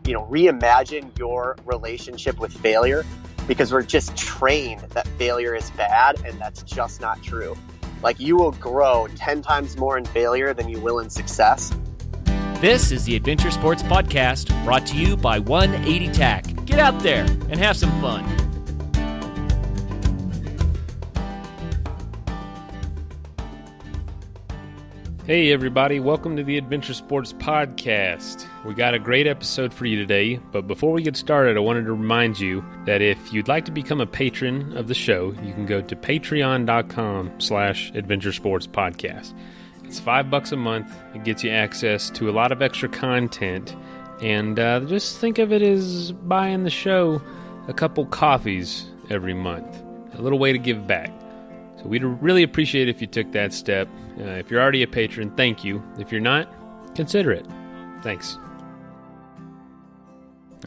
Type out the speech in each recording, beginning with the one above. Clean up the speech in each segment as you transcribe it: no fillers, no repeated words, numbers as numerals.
reimagine your relationship with failure, because we're just trained that failure is bad, and that's just not true. Like, you will grow 10 times more in failure than you will in success. This is the Adventure Sports Podcast, brought to you by 180 TAC. Get out there and have some fun. Hey everybody, welcome to the Adventure Sports Podcast. We got a great episode for you today, but before we get started, I wanted to remind you that if you'd like to become a patron of the show, you can go to patreon.com/adventuresportspodcast. It's $5 a month. It gets you access to a lot of extra content, and just think of it as buying the show a couple coffees every month. A little way to give back. So we'd really appreciate it if you took that step. If you're already a patron, thank you. If you're not, consider it. Thanks.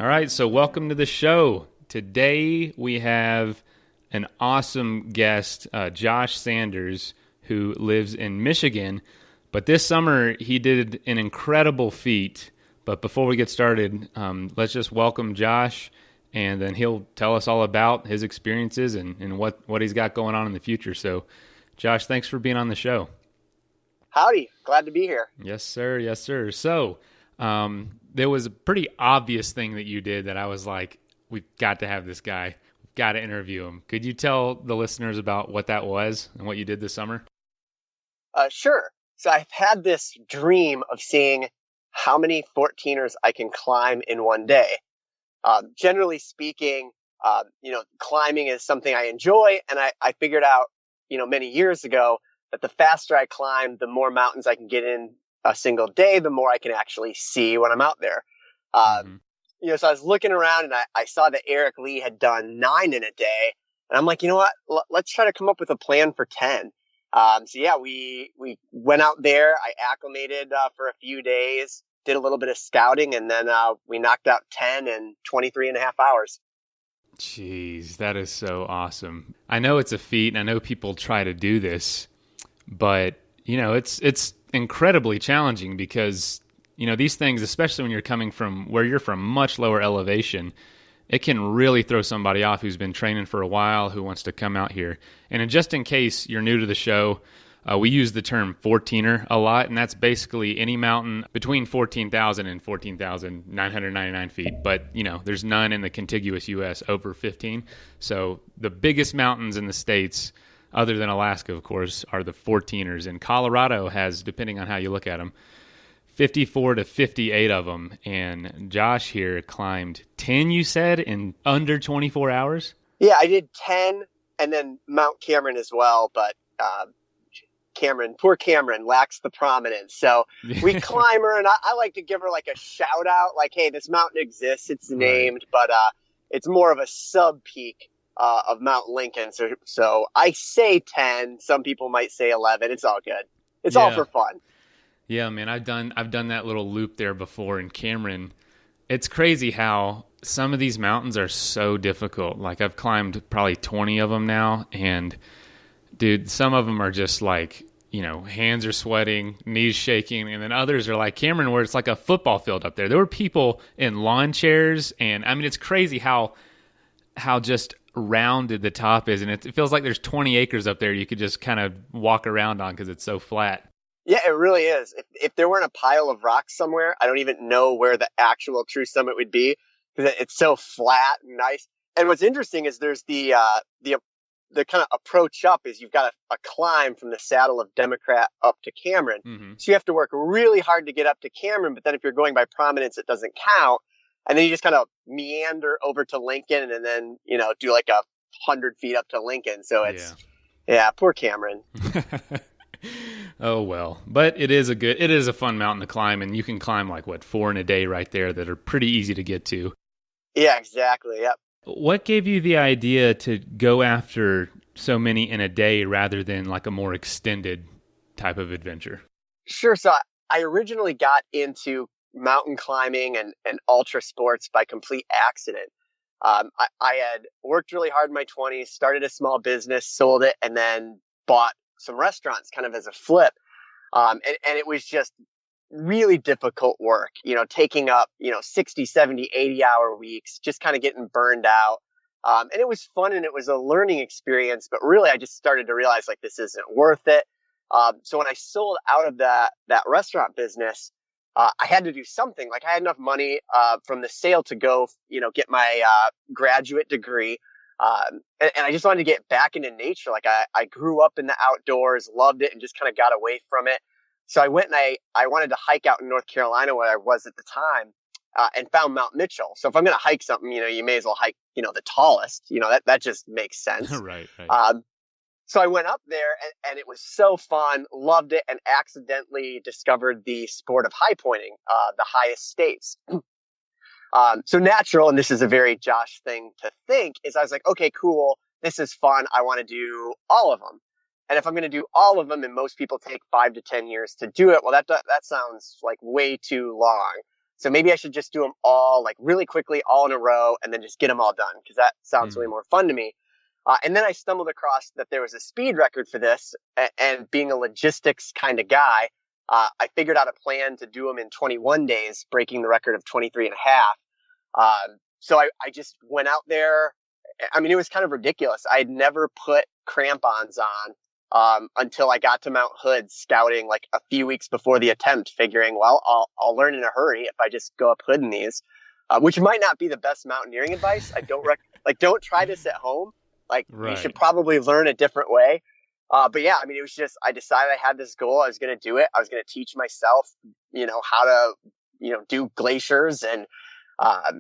All right, so welcome to the show. Today we have an awesome guest, Josh Sanders, who lives in Michigan. But this summer he did an incredible feat. But before we get started, let's just welcome Josh, and then he'll tell us all about his experiences and what he's got going on in the future. So, Josh, thanks for being on the show. Howdy. Glad to be here. Yes, sir. Yes, sir. So, there was a pretty obvious thing that you did that I was like, we've got to have this guy. We've got to interview him. Could you tell the listeners about what that was and what you did this summer? Sure. So I've had this dream of seeing how many 14ers I can climb in one day. Generally speaking, climbing is something I enjoy, and I figured out, many years ago that the faster I climb, the more mountains I can get in a single day, the more I can actually see when I'm out there. So I was looking around, and I saw that Eric Lee had done 9 in a day, and I'm like, you know what? Let's try to come up with a plan for 10. We went out there. I acclimated for a few days, did a little bit of scouting, and then we knocked out 10 in 23 and a half hours. Jeez, that is so awesome. I know it's a feat, and I know people try to do this, but, it's incredibly challenging because, these things, especially when you're coming from where you're from, much lower elevation, it can really throw somebody off who's been training for a while, who wants to come out here. And just in case you're new to the show, we use the term 14er a lot, and that's basically any mountain between 14,000 and 14,999 feet. But, there's none in the contiguous U.S. over 15. So the biggest mountains in the States, other than Alaska, of course, are the 14ers. And Colorado has, depending on how you look at them, 54 to 58 of them. And Josh here climbed 10, you said, in under 24 hours? Yeah, I did 10, and then Mount Cameron as well, but poor Cameron lacks the prominence. So we climb her, and I like to give her like a shout out, like, hey, this mountain exists, it's named, but it's more of a sub peak of Mount Lincoln. So I say 10, some people might say 11. It's all good. It's all for fun. Yeah, man, I've done that little loop there before in Cameron. It's crazy how some of these mountains are so difficult. Like, I've climbed probably 20 of them now, and dude, some of them are just like, hands are sweating, knees shaking, and then others are like Cameron, where it's like a football field up there. There were people in lawn chairs, and I mean, it's crazy how just rounded the top is, and it feels like there's 20 acres up there you could just kind of walk around on because it's so flat. Yeah, it really is. If there weren't a pile of rocks somewhere, I don't even know where the actual true summit would be, because it's so flat and nice. And what's interesting is there's the kind of approach up is you've got a climb from the saddle of Democrat up to Cameron. Mm-hmm. So you have to work really hard to get up to Cameron, but then if you're going by prominence, it doesn't count. And then you just kind of meander over to Lincoln, and then, do like 100 feet up to Lincoln. So it's, poor Cameron. Oh, well, but it is a fun mountain to climb, and you can climb 4 in a day right there that are pretty easy to get to. Yeah, exactly. Yep. What gave you the idea to go after so many in a day rather than a more extended type of adventure? Sure. So I originally got into mountain climbing and ultra sports by complete accident. I had worked really hard in my 20s, started a small business, sold it, and then bought some restaurants kind of as a flip. And it was just really difficult work, taking up, 60, 70, 80-hour weeks, just kind of getting burned out. And it was fun and it was a learning experience, but really I just started to realize like this isn't worth it. So when I sold out of that restaurant business, I had to do something. Like I had enough money from the sale to go, get my graduate degree. And I just wanted to get back into nature. Like I grew up in the outdoors, loved it, and just kind of got away from it. So I went and I wanted to hike out in North Carolina where I was at the time, and found Mount Mitchell. So if I'm going to hike something, you may as well hike, the tallest. That just makes sense. Right. So I went up there and it was so fun, loved it, and accidentally discovered the sport of high pointing, the highest states. So natural, and this is a very Josh thing to think, is I was like, okay, cool. This is fun. I want to do all of them. And if I'm going to do all of them, and most people take 5 to 10 years to do it, well, that sounds like way too long. So maybe I should just do them all like really quickly, all in a row, and then just get them all done, because that sounds way more fun to me. And then I stumbled across that there was a speed record for this, and being a logistics kind of guy, I figured out a plan to do them in 21 days, breaking the record of 23 and a half. So I just went out there. I mean, it was kind of ridiculous. I had never put crampons on until I got to Mount Hood scouting like a few weeks before the attempt, figuring, well, I'll learn in a hurry if I just go up Hood in these, which might not be the best mountaineering advice. I don't don't try this at home. You should probably learn a different way. But yeah, I mean, it was just, I decided I had this goal. I was going to do it. I was going to teach myself, how to, do glaciers and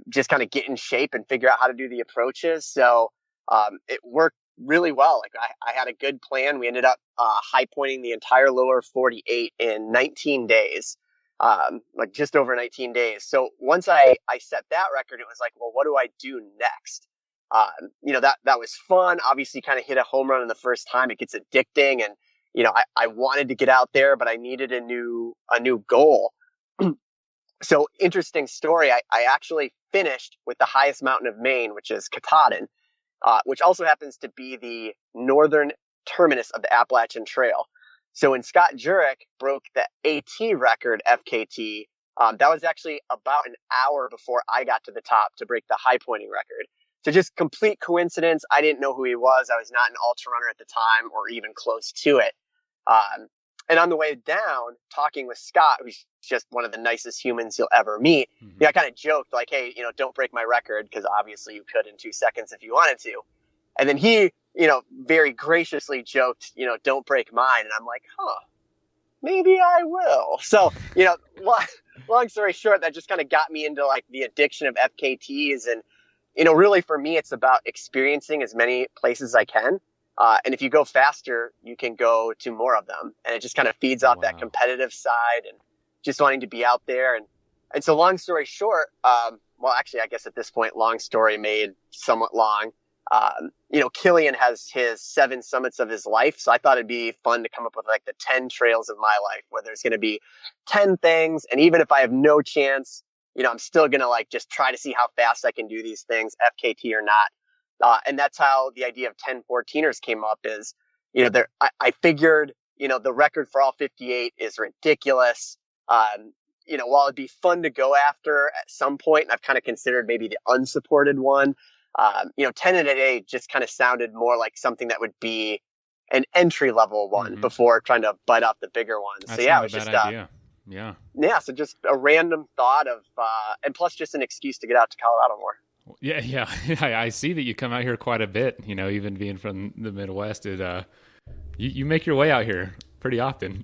just kind of get in shape and figure out how to do the approaches. So it worked really well. Like I had a good plan. We ended up high pointing the entire lower 48 in 19 days, like just over 19 days. So once I set that record, it was like, well, what do I do next? That was fun. Obviously kind of hit a home run in the first time. It gets addicting, and, I wanted to get out there, but I needed a new goal. So interesting story. I actually finished with the highest mountain of Maine, which is Katahdin, which also happens to be the northern terminus of the Appalachian Trail. So when Scott Jurek broke the AT record FKT, that was actually about an hour before I got to the top to break the high pointing record. So just complete coincidence. I didn't know who he was. I was not an ultra runner at the time or even close to it. And on the way down, talking with Scott, who's just one of the nicest humans you'll ever meet, I kind of joked like, hey, don't break my record, because obviously you could in 2 seconds if you wanted to. And then he, very graciously joked, don't break mine. And I'm like, maybe I will. So, long story short, that just kind of got me into like the addiction of FKTs. And, really for me, it's about experiencing as many places as I can. And if you go faster, you can go to more of them. And it just kind of feeds off that competitive side and just wanting to be out there. And so long story short, well, actually, I guess at this point, long story made somewhat long. Killian has his 7 summits of his life. So I thought it'd be fun to come up with like the 10 trails of my life, where there's going to be 10 things. And even if I have no chance, I'm still going to like just try to see how fast I can do these things, FKT or not. And that's how the idea of 10 14ers came up is, I figured, the record for all 58 is ridiculous. While it'd be fun to go after at some point, and I've kind of considered maybe the unsupported one, 10 in a day just kind of sounded more like something that would be an entry level one before trying to bite off the bigger ones. That's so yeah, not it was a just, bad idea. Yeah. So just a random thought of, and plus just an excuse to get out to Colorado more. Yeah. I see that you come out here quite a bit, even being from the Midwest. You make your way out here pretty often.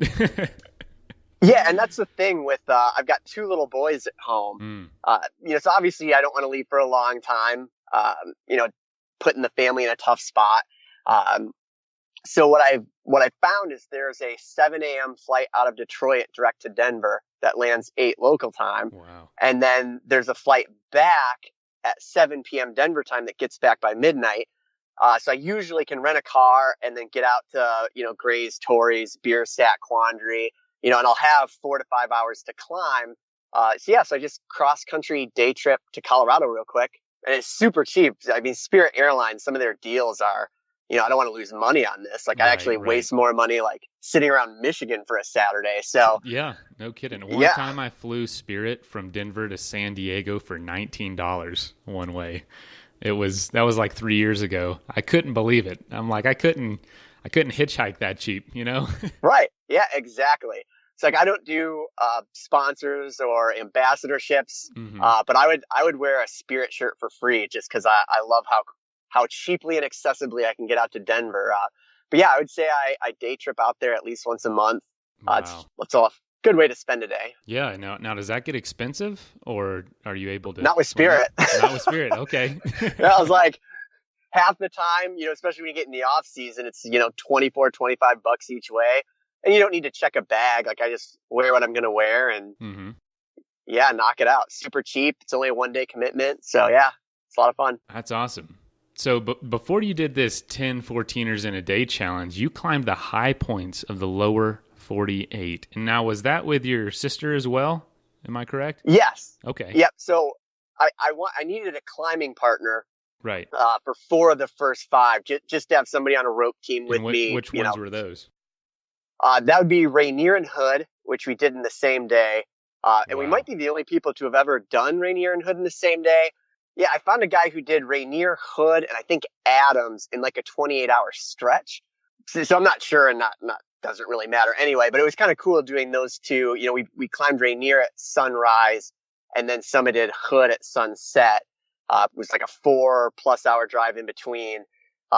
Yeah, and that's the thing with, I've got 2 little boys at home. So obviously I don't want to leave for a long time, putting the family in a tough spot. So what I found is there's a 7 a.m. flight out of Detroit direct to Denver that lands 8 local time. Wow. And And then there's a flight back at 7 p.m. Denver time that gets back by midnight. So I usually can rent a car and then get out to, Gray's, Torrey's, Bierstadt, Quandary, and I'll have 4 to 5 hours to climb. So I just cross country day trip to Colorado real quick, and it's super cheap. I mean, Spirit Airlines, some of their deals are, I don't want to lose money on this. Like I actually Right. waste more money like sitting around Michigan for a Saturday. So Yeah, no kidding. One yeah, time I flew Spirit from Denver to San Diego for $19 one way. That was like 3 years ago. I couldn't believe it. I'm like, I couldn't hitchhike that cheap, you know? right. Yeah, exactly. It's like I don't do sponsors or ambassadorships, hmm but I would wear a Spirit shirt for free just because I love how cheaply and accessibly I can get out to Denver. But yeah, I would say I day trip out there at least once a month. Wow. It's a good way to spend a day. Yeah. Now does that get expensive, or are you able to Not with swing it? Spirit. Not with Spirit. Okay. I was like, half the time, especially when you get in the off season, it's, 24, $25 each way. And you don't need to check a bag. Like I just wear what I'm going to wear and hmm yeah, knock it out. Super cheap. It's only a 1-day commitment. So yeah, it's a lot of fun. That's awesome. So before you did this 10 14ers in a day challenge, you climbed the high points of the lower 48. And now, was that with your sister as well? Am I correct? Yes. Okay. Yep. So I needed a climbing partner Right. for 4 of the first 5, just to have somebody on a rope team with And me. which ones were those? That would be Rainier and Hood, which we did in the same day. And we Wow. might be the only people to have ever done Rainier and Hood in the same day. Yeah, I found a guy who did Rainier, Hood, and I think Adams in like a 28-hour stretch. So I'm not sure, and not doesn't really matter anyway. But it was kind of cool doing those two. We climbed Rainier at sunrise, and then summited Hood at sunset. It was like a 4+ hour drive in between.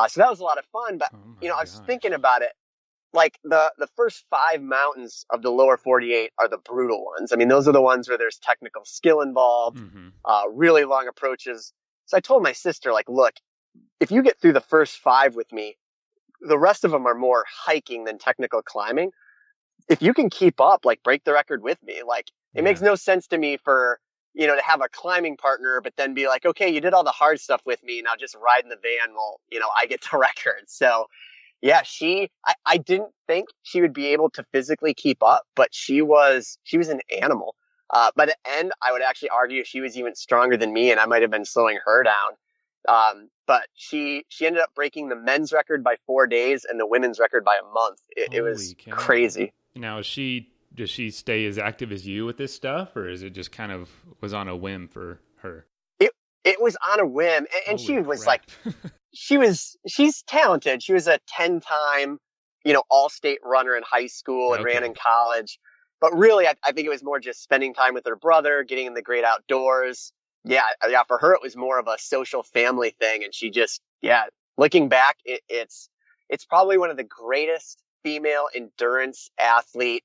So that was a lot of fun. But Oh my I was gosh. thinking about it. Like the first 5 mountains of the lower 48 are the brutal ones. I mean, those are the ones where there's technical skill involved, hmm really long approaches. So I told my sister, like, look, if you get through the first 5 with me, the rest of them are more hiking than technical climbing. If you can keep up, like break the record with me, like it makes Yeah. no sense to me for, to have a climbing partner, but then be like, okay, you did all the hard stuff with me. Now just ride in the van while, I get the record. So yeah, I didn't think she would be able to physically keep up, but she was an animal. By the end, I would actually argue she was even stronger than me, and I might have been slowing her down. But she ended up breaking the men's record by 4 days and the women's record by a month. It was Holy cow. crazy. Now, does she stay as active as you with this stuff, or is it just kind of was on a whim for her? It was on a whim, and she Holy was crap. like, she's talented. She was a 10-time, all-state runner in high school and ran Okay. in college. But really, I think it was more just spending time with her brother, getting in the great outdoors. Yeah, for her, it was more of a social family thing. And she just, looking back, it's probably one of the greatest female endurance athlete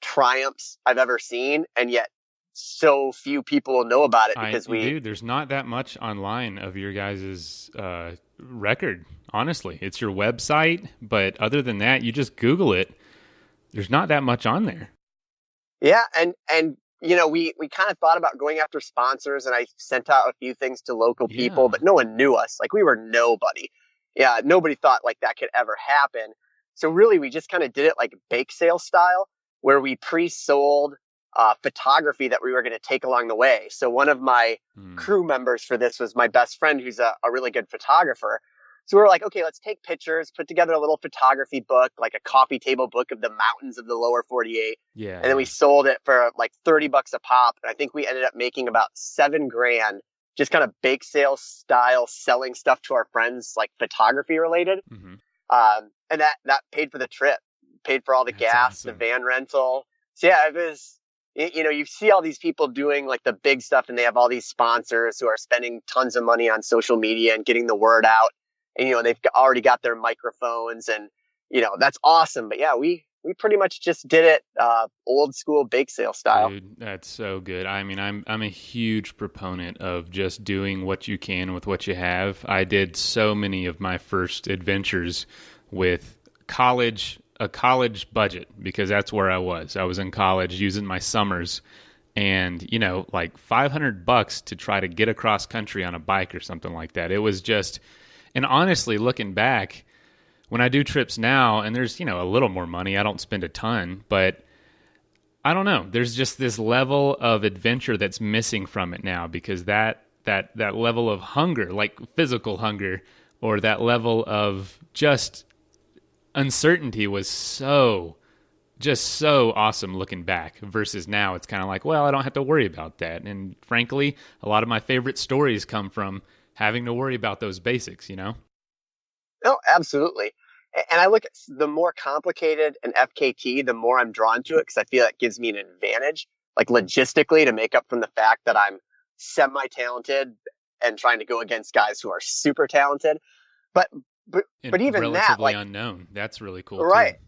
triumphs I've ever seen. And yet so few people know about it because Dude, there's not that much online of your guys' record. Honestly, it's your website, but other than that, you just Google it. There's not that much on there. yeah. And, we kind of thought about going after sponsors, and I sent out a few things to local people, Yeah. but no one knew us. Like we were nobody. Yeah. Nobody thought like that could ever happen. So really we just kind of did it like bake sale style, where we pre-sold photography that we were going to take along the way. So one of my crew members for this was my best friend, who's a really good photographer. So we were like, okay, let's take pictures, put together a little photography book, like a coffee table book of the mountains of the lower 48. Yeah. And then we sold it for like $30 a pop. And I think we ended up making about $7,000, just kind of bake sale style, selling stuff to our friends, like photography related. hmm And that paid for the trip, paid for all the That's gas, awesome. the van rental. So yeah, it was, you see all these people doing like the big stuff, and they have all these sponsors who are spending tons of money on social media and getting the word out. And, they've already got their microphones, and, that's awesome. But yeah, we pretty much just did it, old school bake sale style. Dude, that's so good. I mean, I'm a huge proponent of just doing what you can with what you have. I did so many of my first adventures with a college budget, because that's where I was. I was in college using my summers, and like $500 to try to get across country on a bike or something like that. It was just, and honestly, looking back, when I do trips now, and there's a little more money, I don't spend a ton, but I don't know. There's just this level of adventure that's missing from it now, because that level of hunger, like physical hunger, or that level of just uncertainty was so awesome looking back, versus now it's kind of like, well, I don't have to worry about that. And frankly, a lot of my favorite stories come from having to worry about those basics, No, absolutely. And I look at the more complicated an FKT, the more I'm drawn to it, because I feel it gives me an advantage, like logistically, to make up from the fact that I'm semi-talented and trying to go against guys who are super talented. But even relatively that, like, unknown, that's really cool, right. too.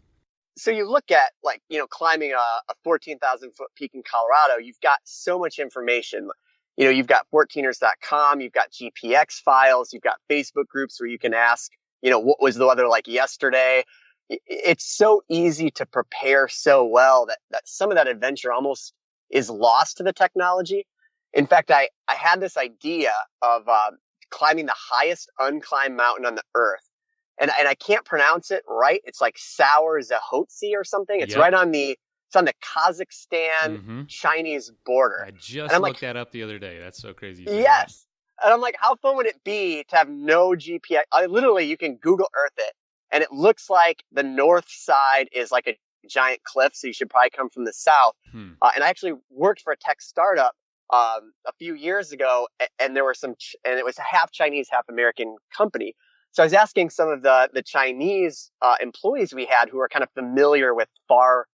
So you look at, like, climbing a 14,000 foot peak in Colorado, you've got so much information. You've got 14ers.com, you've got GPX files, you've got Facebook groups where you can ask, what was the weather like yesterday? It's so easy to prepare so well that some of that adventure almost is lost to the technology. In fact, I had this idea of climbing the highest unclimbed mountain on the earth. And I can't pronounce it right. It's like Sour Zahotsi or something. It's right on it's on the Kazakhstan Chinese border. I just looked that up the other day. That's so crazy. Yes. And I'm like, how fun would it be to have no GPS? Literally, you can Google Earth it, and it looks like the north side is like a giant cliff, so you should probably come from the south. And I actually worked for a tech startup a few years ago, and there were and it was a half Chinese, half American company. So I was asking some of the Chinese employees we had who are kind of familiar with far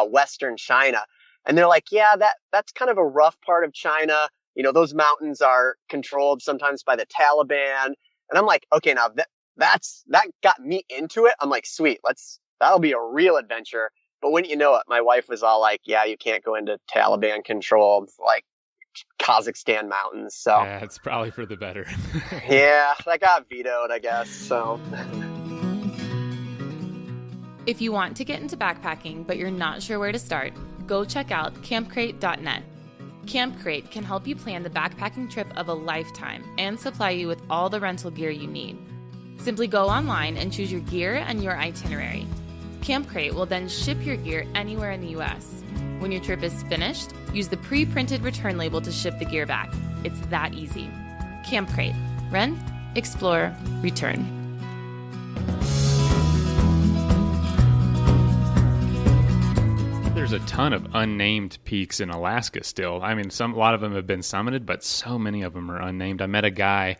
western China, and they're like, yeah, that's kind of a rough part of China. Those mountains are controlled sometimes by the Taliban. And I'm like, okay, now that got me into it. I'm like, sweet, that'll be a real adventure. But wouldn't you know it, my wife was all like, yeah, you can't go into Taliban controlled, like, Kazakhstan mountains. So yeah, it's probably for the better. Yeah, that got vetoed, I guess. So if you want to get into backpacking, but you're not sure where to start, go check out campcrate.net. Camp Crate can help you plan the backpacking trip of a lifetime and supply you with all the rental gear you need. Simply go online and choose your gear and your itinerary. Camp Crate will then ship your gear anywhere in the U.S. When your trip is finished, use the pre-printed return label to ship the gear back. It's that easy. Camp Crate. Rent, explore, return. There's a ton of unnamed peaks in Alaska still. I mean, a lot of them have been summited, but so many of them are unnamed. I met a guy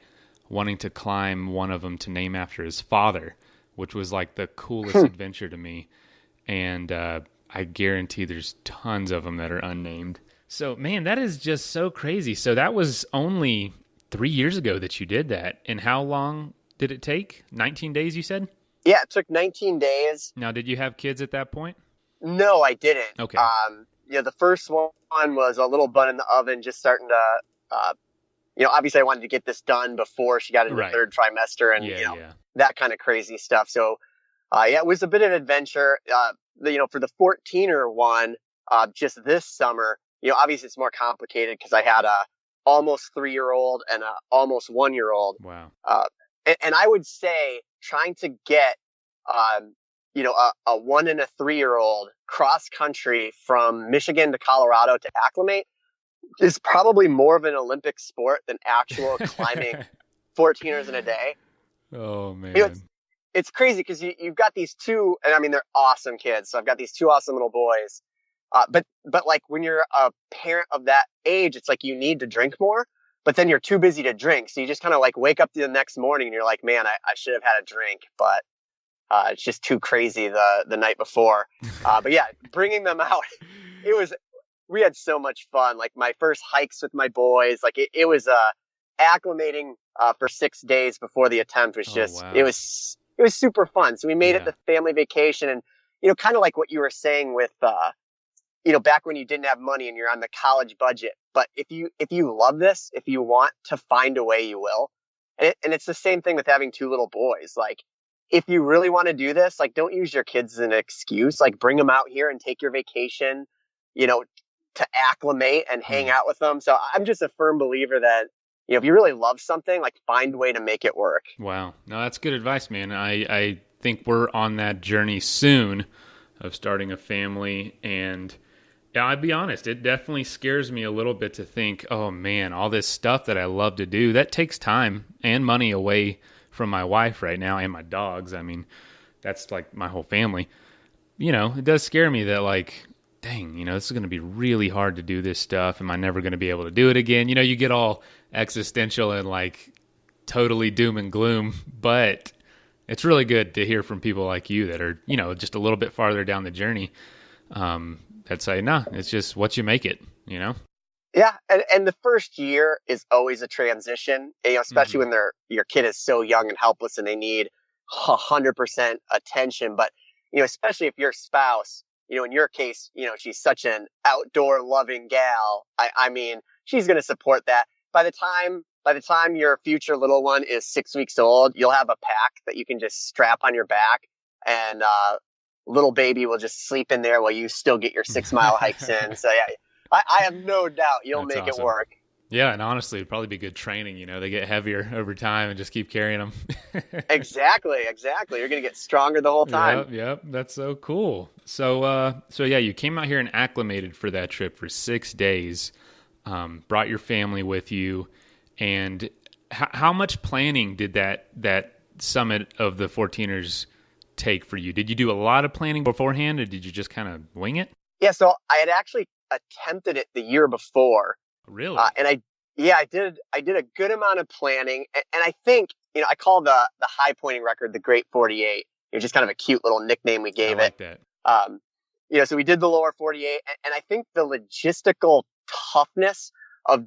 wanting to climb one of them to name after his father, which was like the coolest adventure to me. And I guarantee there's tons of them that are unnamed. So, man, that is just so crazy. So that was only 3 years ago that you did that. And how long did it take? 19 days, you said? Yeah, it took 19 days. Now, did you have kids at that point? No, I didn't. Okay. The first one was a little bun in the oven, just starting to, obviously I wanted to get this done before she got into the third trimester and, that kind of crazy stuff. So, it was a bit of an adventure. For the 14er one, just this summer, obviously it's more complicated because I had a almost 3-year-old and a almost 1-year-old. Wow. And I would say trying to get, a 1 and a 3-year-old cross country from Michigan to Colorado to acclimate is probably more of an Olympic sport than actual climbing 14ers in a day. Oh man. It's crazy because you've got these two, and I mean, they're awesome kids. So I've got these two awesome little boys. But like when you're a parent of that age, it's like you need to drink more, but then you're too busy to drink. So you just kind of like wake up the next morning and you're like, man, I should have had a drink, but it's just too crazy the night before. But yeah, bringing them out, we had so much fun. Like my first hikes with my boys, like it was acclimating for 6 days before the attempt was just, wow. it was super fun. So we made it the family vacation, and, kind of like what you were saying with, back when you didn't have money and you're on the college budget. But if you love this, if you want to find a way, you will. And it's the same thing with having two little boys. Like, if you really want to do this, like, don't use your kids as an excuse. Like, bring them out here and take your vacation, to acclimate and hang out with them. So I'm just a firm believer that, if you really love something, like, find a way to make it work. Wow. No, that's good advice, man. I think we're on that journey soon of starting a family. And I'll be honest, it definitely scares me a little bit to think, oh man, all this stuff that I love to do, that takes time and money away from my wife right now and my dogs. I mean, that's like my whole family. You know, it does scare me that like, dang, you know, this is going to be really hard to do this stuff. Am I never going to be able to do it again? You know, you get all existential and like totally doom and gloom, but it's really good to hear from people like you that are, you know, just a little bit farther down the journey, that say, nah, it's just what you make it, you know? Yeah, and the first year is always a transition, you know, especially when your kid is so young and helpless and they need 100% attention. But, you know, especially if your spouse, you know, in your case, you know, she's such an outdoor loving gal. I mean, she's going to support that. By the time your future little one is 6 weeks old, you'll have a pack that you can just strap on your back, and little baby will just sleep in there while you still get your 6-mile hikes in. So yeah, I have no doubt you'll That's make awesome. it work. Yeah, and honestly, it'd probably be good training. You know, they get heavier over time and just keep carrying them. Exactly. You're going to get stronger the whole time. Yep. That's so cool. So yeah, you came out here and acclimated for that trip for 6 days. Brought your family with you, and how much planning did that summit of the 14ers take for you? Did you do a lot of planning beforehand, or did you just kind of wing it? Yeah, so I had actually attempted it the year before. Really? And I did a good amount of planning, and I think, you know, I call the high pointing record the Great 48. It was just kind of a cute little nickname we gave I like it. that. You know, so we did the lower 48, and I think the logistical toughness of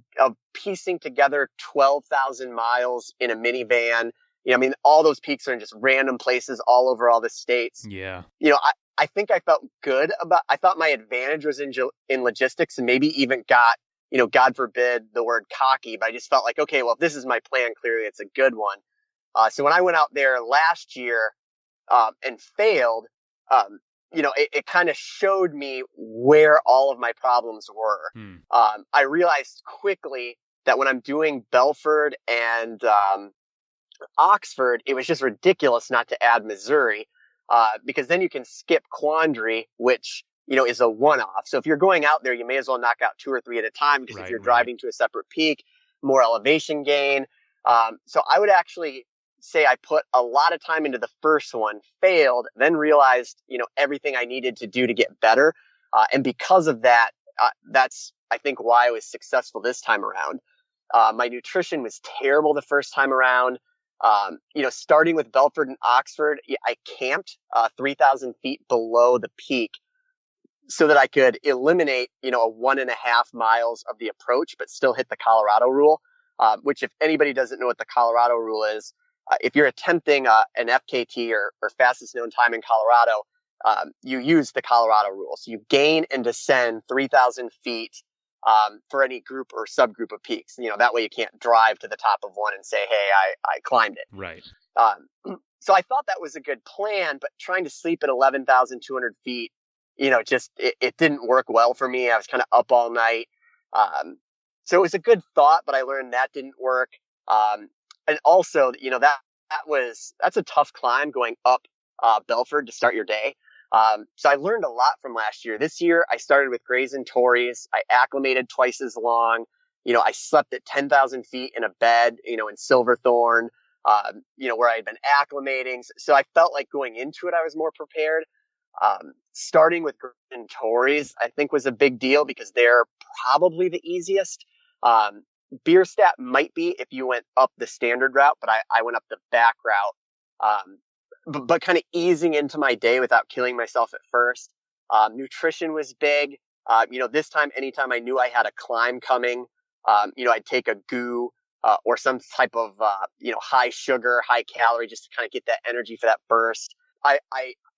piecing together 12,000 miles in a minivan. You know, I mean, all those peaks are in just random places all over all the states. Yeah. You know, I think I felt good I thought my advantage was in logistics, and maybe even got, you know, God forbid the word cocky, but I just felt like, okay, well, if this is my plan, clearly it's a good one. So when I went out there last year, and failed, you know, it kind of showed me where all of my problems were. I realized quickly that when I'm doing Belford and Oxford, it was just ridiculous not to add Missouri, because then you can skip Quandary, which, you know, is a one-off. So if you're going out there, you may as well knock out 2 or 3 at a time, because if you're driving to a separate peak, more elevation gain. So I would actually say I put a lot of time into the first one, failed, then realized, you know, everything I needed to do to get better. And because of that, that's, I think, why I was successful this time around. My nutrition was terrible the first time around. You know, starting with Belford and Oxford, I camped 3,000 feet below the peak so that I could eliminate, you know, a 1.5 miles of the approach, but still hit the Colorado rule, which, if anybody doesn't know what the Colorado rule is, if you're attempting an FKT or fastest known time in Colorado, you use the Colorado rule. So you gain and descend 3,000 feet for any group or subgroup of peaks. You know, that way you can't drive to the top of one and say, hey, I climbed it. Right. So I thought that was a good plan, but trying to sleep at 11,200 feet, you know, just, it didn't work well for me. I was kind of up all night. So it was a good thought, but I learned that didn't work. And also, you know, that's a tough climb going up Belford to start your day. So I learned a lot from last year. This year, I started with Grays and Tories. I acclimated twice as long. You know, I slept at 10,000 feet in a bed, you know, in Silverthorne, you know, where I had been acclimating. So I felt like going into it, I was more prepared. Starting with Grays and Tories, I think, was a big deal because they're probably the easiest. Bierstadt might be if you went up the standard route, but I went up the back route. But kind of easing into my day without killing myself at first. Nutrition was big. You know, this time, anytime I knew I had a climb coming, you know, I'd take a goo or some type of, you know, high sugar, high calorie, just to kind of get that energy for that burst. I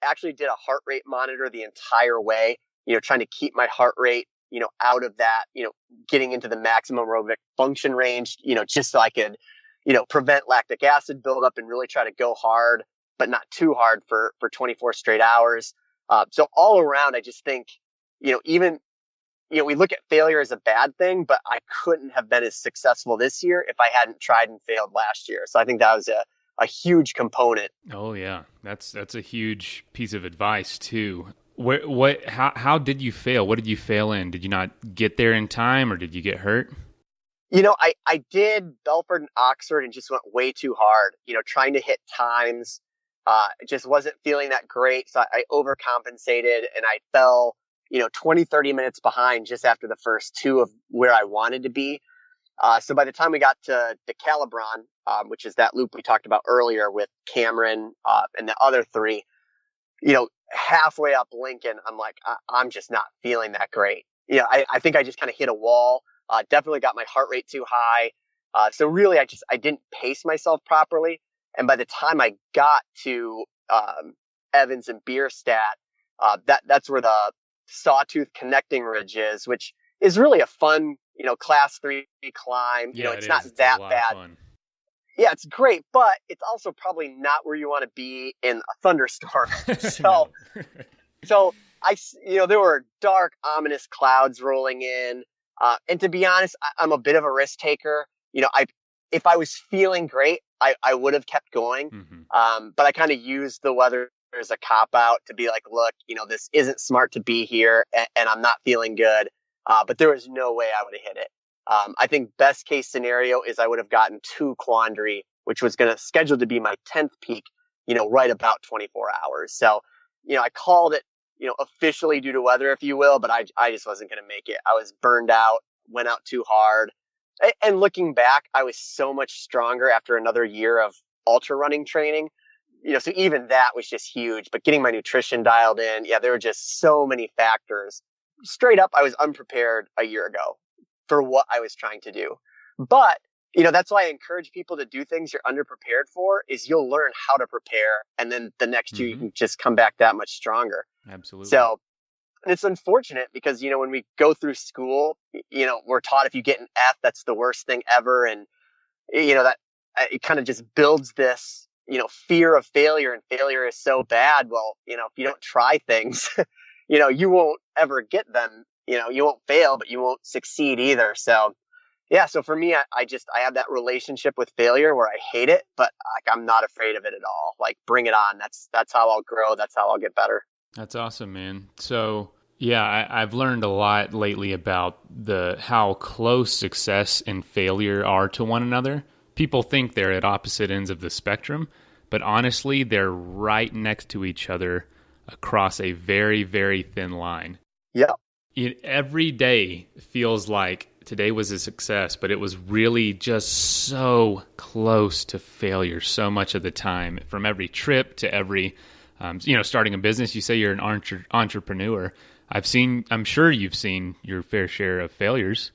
actually did a heart rate monitor the entire way, you know, trying to keep my heart rate, you know, out of that, you know, getting into the maximum aerobic function range, you know, just so I could, you know, prevent lactic acid buildup and really try to go hard, but not too hard for 24 straight hours. So all around, I just think, you know, even, you know, we look at failure as a bad thing, but I couldn't have been as successful this year if I hadn't tried and failed last year. So I think that was a huge component. Oh yeah. That's a huge piece of advice too. How did you fail? What did you fail in? Did you not get there in time, or did you get hurt? I did Belford and Oxford and just went way too hard, trying to hit times. Just wasn't feeling that great. So I overcompensated and I fell, 20, 30 minutes behind just after the first two of where I wanted to be. So by the time we got to the Calibron, which is that loop we talked about earlier with Cameron, and the other three, halfway up Lincoln, I'm like, I'm just not feeling that great. I think I just kind of hit a wall. Definitely got my heart rate too high. So really, I didn't pace myself properly. And by the time I got to Evans and Bierstadt, that's where the Sawtooth Connecting Ridge is, which is really a fun, class 3 climb. It's not that bad. Yeah, it's great, but it's also probably not where you want to be in a thunderstorm. So, so there were dark, ominous clouds rolling in. And to be honest, I'm a bit of a risk taker. If I was feeling great, I would have kept going. But I kind of used the weather as a cop out to be like, look, this isn't smart to be here and I'm not feeling good. But there was no way I would have hit it. I think best case scenario is I would have gotten to Quandary, which was scheduled to be my 10th peak, right about 24 hours. So, I called it, officially due to weather, if you will, but I just wasn't going to make it. I was burned out, went out too hard. And looking back, I was so much stronger after another year of ultra running training. So even that was just huge, but getting my nutrition dialed in. Yeah, there were just so many factors. Straight up, I was unprepared a year ago for what I was trying to do. But, that's why I encourage people to do things you're underprepared for, is you'll learn how to prepare. And then the next year you can just come back that much stronger. Absolutely. So, and it's unfortunate because, when we go through school, we're taught if you get an F, that's the worst thing ever. And, that it kind of just builds this, fear of failure, and failure is so bad. Well, if you don't try things, you won't ever get them. You won't fail, but you won't succeed either. So, yeah. So for me, I have that relationship with failure where I hate it, but I'm not afraid of it at all. Like, bring it on. That's how I'll grow. That's how I'll get better. That's awesome, man. So yeah, I've learned a lot lately about how close success and failure are to one another. People think they're at opposite ends of the spectrum, but honestly, they're right next to each other across a very, very thin line. Yeah. Every day feels like today was a success, but it was really just so close to failure so much of the time. From every trip to every, starting a business. You say you're an entrepreneur. I'm sure you've seen your fair share of failures.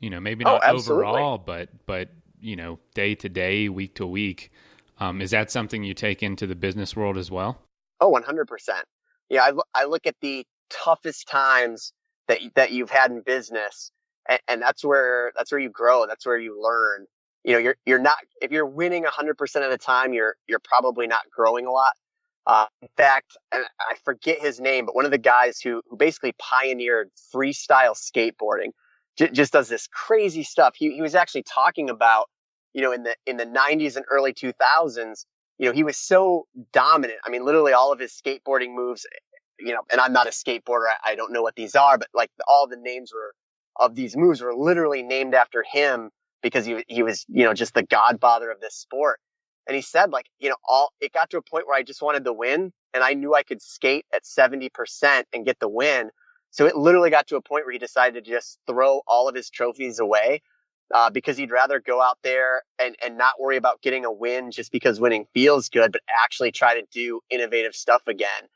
Maybe not overall, but day to day, week to week. Is that something you take into the business world as well? Oh, 100%. Yeah, I look at the toughest times that you've had in business, and that's where you grow. That's where you learn. You're not, if you're winning 100% of the time, you're probably not growing a lot. In fact, and I forget his name, but one of the guys who basically pioneered freestyle skateboarding just does this crazy stuff. He was actually talking about, in the 90s and early 2000s, he was so dominant. I mean, literally all of his skateboarding moves, and I'm not a skateboarder. I don't know what these are, but like all the names of these moves were literally named after him because he was, just the godfather of this sport. And he said, like, it got to a point where I just wanted to win, and I knew I could skate at 70% and get the win. So it literally got to a point where he decided to just throw all of his trophies away, because he'd rather go out there and not worry about getting a win just because winning feels good, but actually try to do innovative stuff again.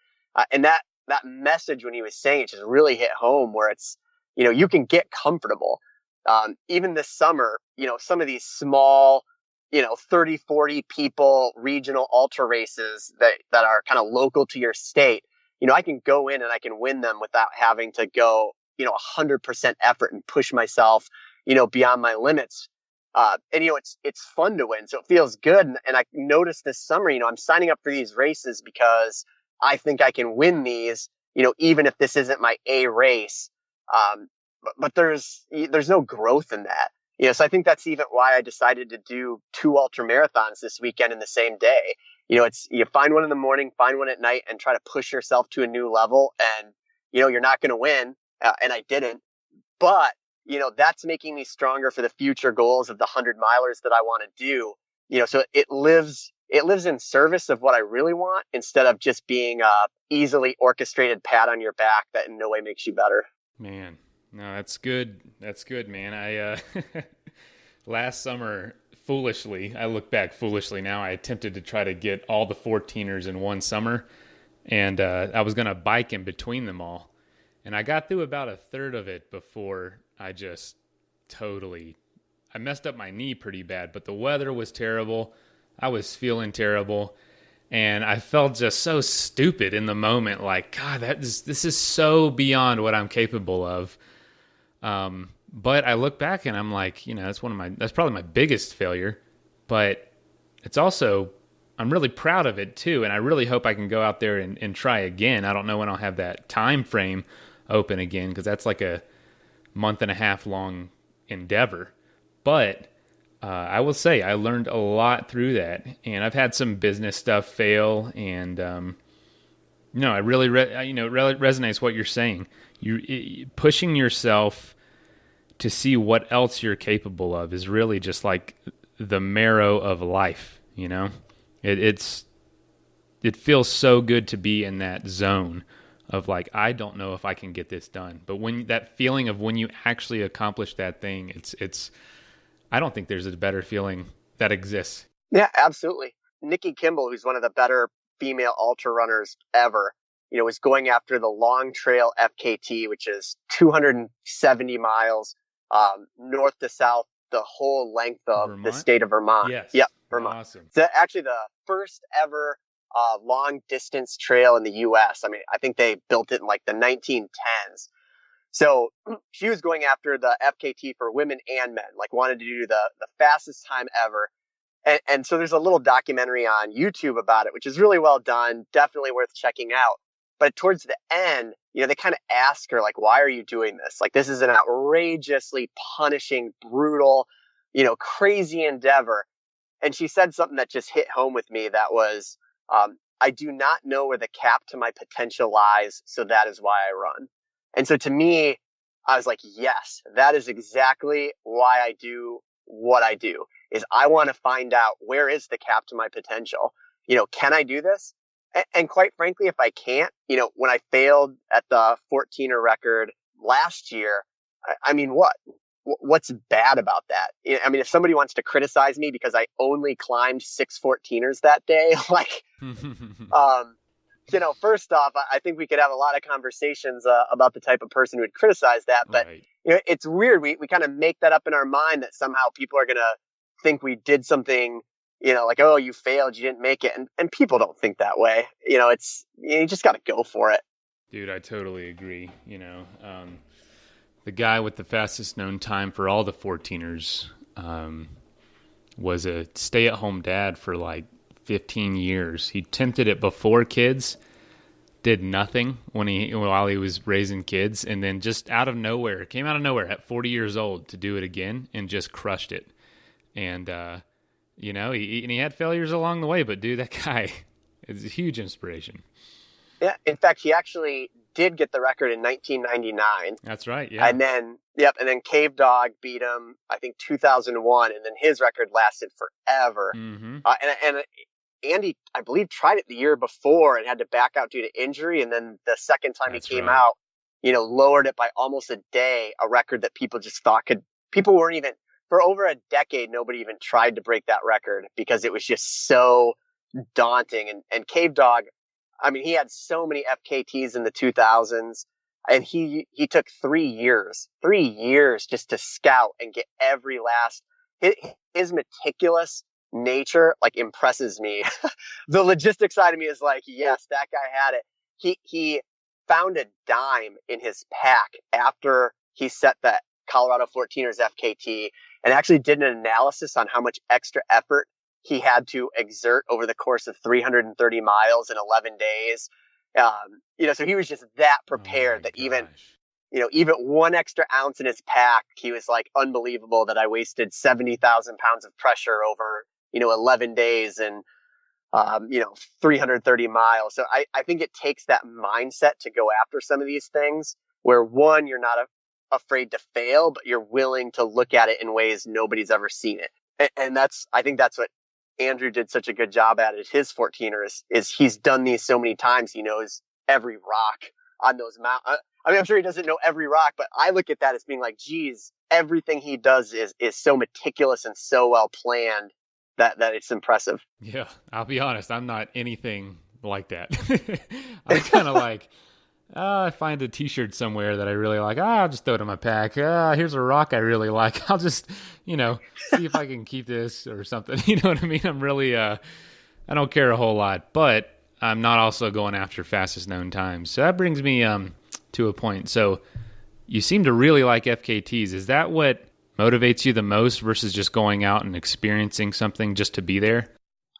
And that message, when he was saying it, just really hit home, where it's, you can get comfortable. Even this summer, some of these small, 30, 40 people regional ultra races that are kind of local to your state, I can go in and I can win them without having to go, 100% effort and push myself, beyond my limits. And, it's fun to win. So it feels good. And I noticed this summer, I'm signing up for these races because I think I can win these, even if this isn't my A race. But there's no growth in that. So I think that's even why I decided to do 2 ultra marathons this weekend in the same day. It's, you find one in the morning, find one at night, and try to push yourself to a new level. And, you're not going to win. And I didn't, but that's making me stronger for the future goals of the 100 milers that I want to do. So it lives in service of what I really want instead of just being a easily orchestrated pat on your back that in no way makes you better. Man, no, that's good. That's good, man. I last summer, foolishly, I look back foolishly now, I attempted to try to get all the 14ers in one summer, and I was going to bike in between them all. And I got through about a third of it before I just I messed up my knee pretty bad, but the weather was terrible. I was feeling terrible. And I felt just so stupid in the moment. Like, God, this is so beyond what I'm capable of. But I look back and I'm like, that's probably my biggest failure, but it's also, I'm really proud of it too. And I really hope I can go out there and try again. I don't know when I'll have that time frame open again, because that's like a month and a half long endeavor. But I will say I learned a lot through that, and I've had some business stuff fail, and I really resonates what you're saying. You pushing yourself to see what else you're capable of is really just like the marrow of life. It feels so good to be in that zone of like, I don't know if I can get this done. But when that feeling of when you actually accomplish that thing, it's I don't think there's a better feeling that exists. Yeah, absolutely. Niki Kimball, who's one of the better female ultra runners ever, was going after the long trail FKT, which is 270 miles north to south, the whole length of Vermont? The state of Vermont. Yes. Yep, Vermont. Awesome. It's actually the first ever long distance trail in the U.S. I mean, I think they built it in like the 1910s. So she was going after the FKT for women and men, like wanted to do the fastest time ever. And so there's a little documentary on YouTube about it, which is really well done, definitely worth checking out. But towards the end, they kind of ask her, like, why are you doing this? Like, this is an outrageously punishing, brutal, crazy endeavor. And she said something that just hit home with me. That was, I do not know where the cap to my potential lies, so that is why I run. And so to me, I was like, yes, that is exactly why I do what I do, is I want to find out where is the cap to my potential. Can I do this? And quite frankly, if I can't, when I failed at the 14er record last year, I mean, what's bad about that? I mean, if somebody wants to criticize me because I only climbed 6 14ers that day, like, first off, I think we could have a lot of conversations about the type of person who would criticize that. But, Right. It's weird. We kind of make that up in our mind that somehow people are going to think we did something, like, oh, you failed, you didn't make it. And people don't think that way. You just got to go for it. Dude, I totally agree. The guy with the fastest known time for all the 14ers was a stay-at-home dad for like 15 years. He attempted it before kids, did nothing while he was raising kids, and then just came out of nowhere at 40 years old to do it again and just crushed it. And he had failures along the way, but dude, that guy is a huge inspiration. Yeah, in fact, he actually did get the record in 1999. That's right, yeah. And then Cave Dog beat him, I think 2001, and then his record lasted forever. Mm-hmm. And Andy, I believe, tried it the year before and had to back out due to injury. And then the second time That's he came right. out, lowered it by almost a day, a record that people just thought people weren't even, for over a decade, nobody even tried to break that record because it was just so daunting. And Cave Dog, I mean, he had so many FKTs in the 2000s, and he took 3 years just to scout and get every last, his meticulous nature like impresses me. The logistics side of me is like, yes, that guy had it. He found a dime in his pack after he set that Colorado 14ers FKT and actually did an analysis on how much extra effort he had to exert over the course of 330 miles in 11 days. So he was just that prepared that even 1 extra ounce in his pack, he was like, unbelievable that I wasted 70,000 pounds of pressure over 11 days and, 330 miles. So I think it takes that mindset to go after some of these things where, one, you're not afraid to fail, but you're willing to look at it in ways nobody's ever seen it. And I think that's what Andrew did such a good job at his 14er is he's done these so many times. He knows every rock on those mountains. I mean, I'm sure he doesn't know every rock, but I look at that as being like, geez, everything he does is so meticulous and so well planned that it's impressive. Yeah, I'll be honest, I'm not anything like that. I'm kind of like, I find a t-shirt somewhere that I really like. I'll just throw it in my pack. Here's a rock I really like. I'll just, see if I can keep this or something. You know what I mean? I'm really, I don't care a whole lot, but I'm not also going after fastest known times. So that brings me to a point. So you seem to really like FKTs. Is that what motivates you the most versus just going out and experiencing something just to be there?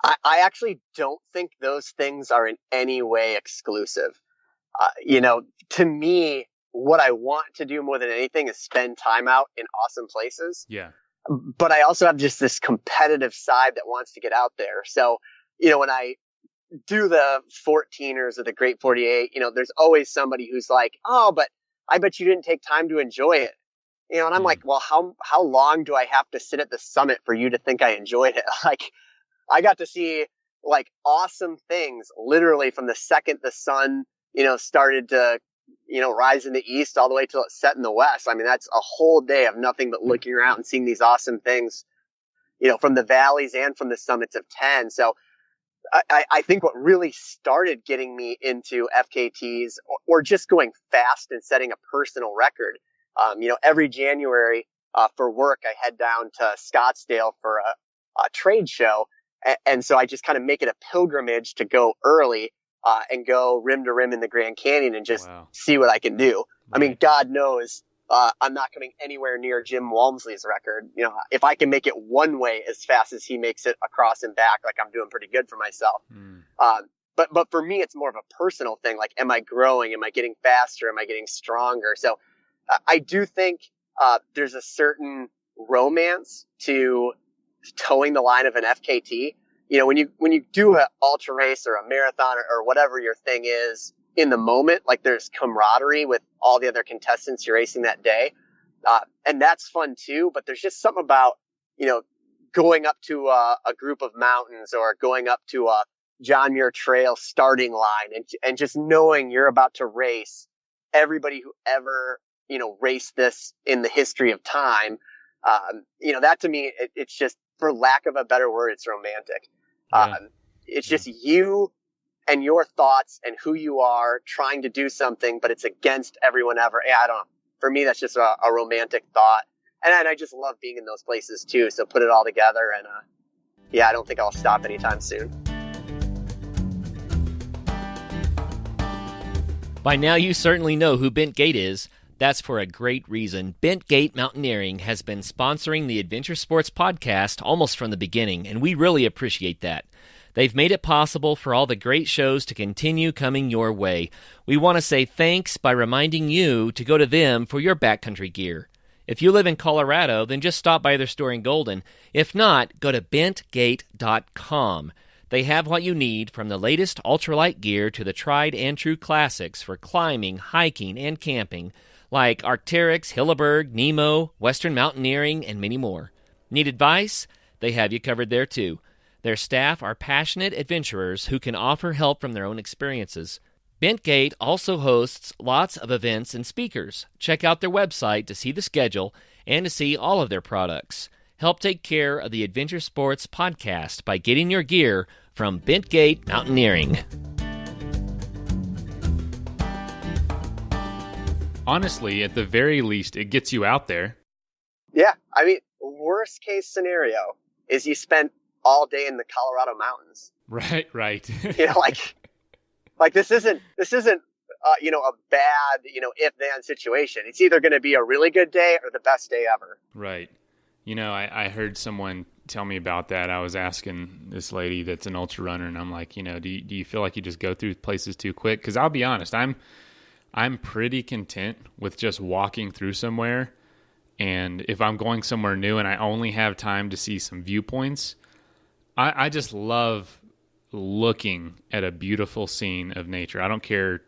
I actually don't think those things are in any way exclusive. To me, what I want to do more than anything is spend time out in awesome places. Yeah. But I also have just this competitive side that wants to get out there. So, when I do the 14ers or the Great 48, there's always somebody who's like, oh, but I bet you didn't take time to enjoy it. And I'm like, well, how long do I have to sit at the summit for you to think I enjoyed it? Like, I got to see like awesome things literally from the second the sun, started to, rise in the east all the way till it set in the west. I mean, that's a whole day of nothing but looking around and seeing these awesome things, from the valleys and from the summits of 10. So I think what really started getting me into FKTs or just going fast and setting a personal record, every January for work, I head down to Scottsdale for a trade show. And so I just kind of make it a pilgrimage to go early and go rim to rim in the Grand Canyon and just see what I can do. Right. I mean, God knows I'm not coming anywhere near Jim Walmsley's record. If I can make it one way as fast as he makes it across and back, like I'm doing pretty good for myself. But for me, it's more of a personal thing. Like, am I growing? Am I getting faster? Am I getting stronger? So I do think there's a certain romance to towing the line of an FKT. When you do an ultra race or a marathon or whatever your thing is in the moment, like there's camaraderie with all the other contestants you're racing that day. And that's fun too, but there's just something about, going up to a group of mountains or going up to a John Muir Trail starting line and just knowing you're about to race everybody who ever, raced this in the history of time. That to me, it's just, for lack of a better word, it's romantic. Yeah. It's just you and your thoughts and who you are trying to do something, but it's against everyone ever. Yeah, I don't know. For me, that's just a romantic thought. And I just love being in those places too. So put it all together and, I don't think I'll stop anytime soon. By now, you certainly know who Bent Gate is. That's for a great reason. Bent Gate Mountaineering has been sponsoring the Adventure Sports Podcast almost from the beginning, and we really appreciate that. They've made it possible for all the great shows to continue coming your way. We want to say thanks by reminding you to go to them for your backcountry gear. If you live in Colorado, then just stop by their store in Golden. If not, go to bentgate.com. They have what you need, from the latest ultralight gear to the tried and true classics for climbing, hiking, and camping, like Arc'teryx, Hilleberg, Nemo, Western Mountaineering, and many more. Need advice? They have you covered there too. Their staff are passionate adventurers who can offer help from their own experiences. Bentgate also hosts lots of events and speakers. Check out their website to see the schedule and to see all of their products. Help take care of the Adventure Sports Podcast by getting your gear from Bentgate Mountaineering. Honestly, at the very least, it gets you out there. Yeah. I mean, worst case scenario is you spend all day in the Colorado mountains. Right. Like this isn't a bad, if then situation. It's either going to be a really good day or the best day ever. Right. I heard someone tell me about that. I was asking this lady that's an ultra runner, and I'm like, do you feel like you just go through places too quick? Because I'll be honest, I'm pretty content with just walking through somewhere. And if I'm going somewhere new and I only have time to see some viewpoints, I just love looking at a beautiful scene of nature. I don't care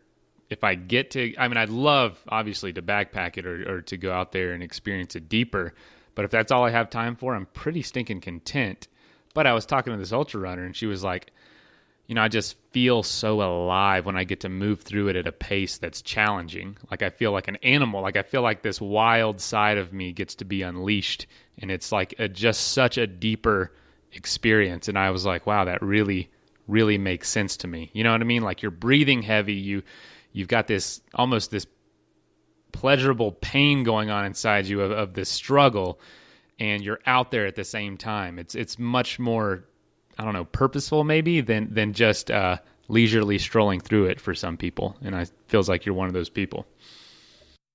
if I get to, I mean, I'd love obviously to backpack it or to go out there and experience it deeper. But if that's all I have time for, I'm pretty stinking content. But I was talking to this ultra runner and she was like, I just feel so alive when I get to move through it at a pace that's challenging. Like I feel like an animal. Like I feel like this wild side of me gets to be unleashed. And it's like just such a deeper experience. And I was like, wow, that really, really makes sense to me. You know what I mean? Like you're breathing heavy. You've got this almost this pleasurable pain going on inside you of this struggle. And you're out there at the same time. It's much more, I don't know, purposeful maybe than just leisurely strolling through it for some people. And it feels like you're one of those people.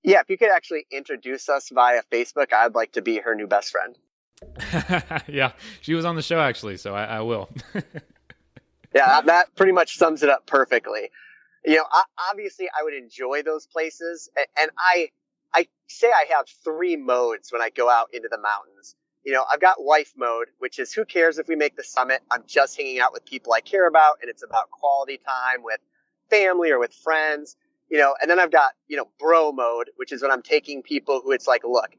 Yeah, if you could actually introduce us via Facebook, I'd like to be her new best friend. Yeah, she was on the show actually, so I will. Yeah, that pretty much sums it up perfectly. Obviously I would enjoy those places. And I say I have 3 modes when I go out into the mountains. I've got wife mode, which is who cares if we make the summit? I'm just hanging out with people I care about, and it's about quality time with family or with friends. And then I've got, bro mode, which is when I'm taking people who it's like, look,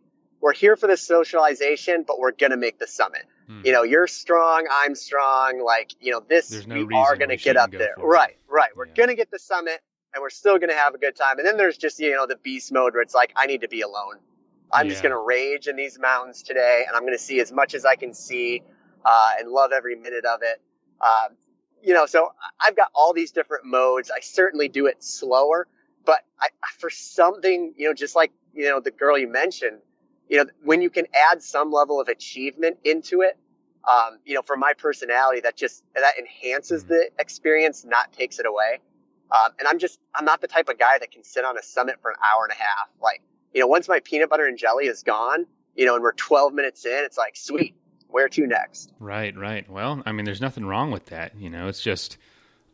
we're here for the socialization, but we're going to make the summit. You're strong. I'm strong. Like, this, no we are going to get up there. Right. We're going to get the summit and we're still going to have a good time. And then there's just, the beast mode where it's like, I need to be alone. I'm just going to rage in these mountains today, and I'm going to see as much as I can see and love every minute of it. So I've got all these different modes. I certainly do it slower, but for something, just like, the girl you mentioned, when you can add some level of achievement into it, for my personality, that enhances the experience, not takes it away. And I'm not the type of guy that can sit on a summit for an hour and a half. Like, once my peanut butter and jelly is gone, and we're 12 minutes in, it's like, sweet, where to next? Right. Well, I mean, there's nothing wrong with that. It's just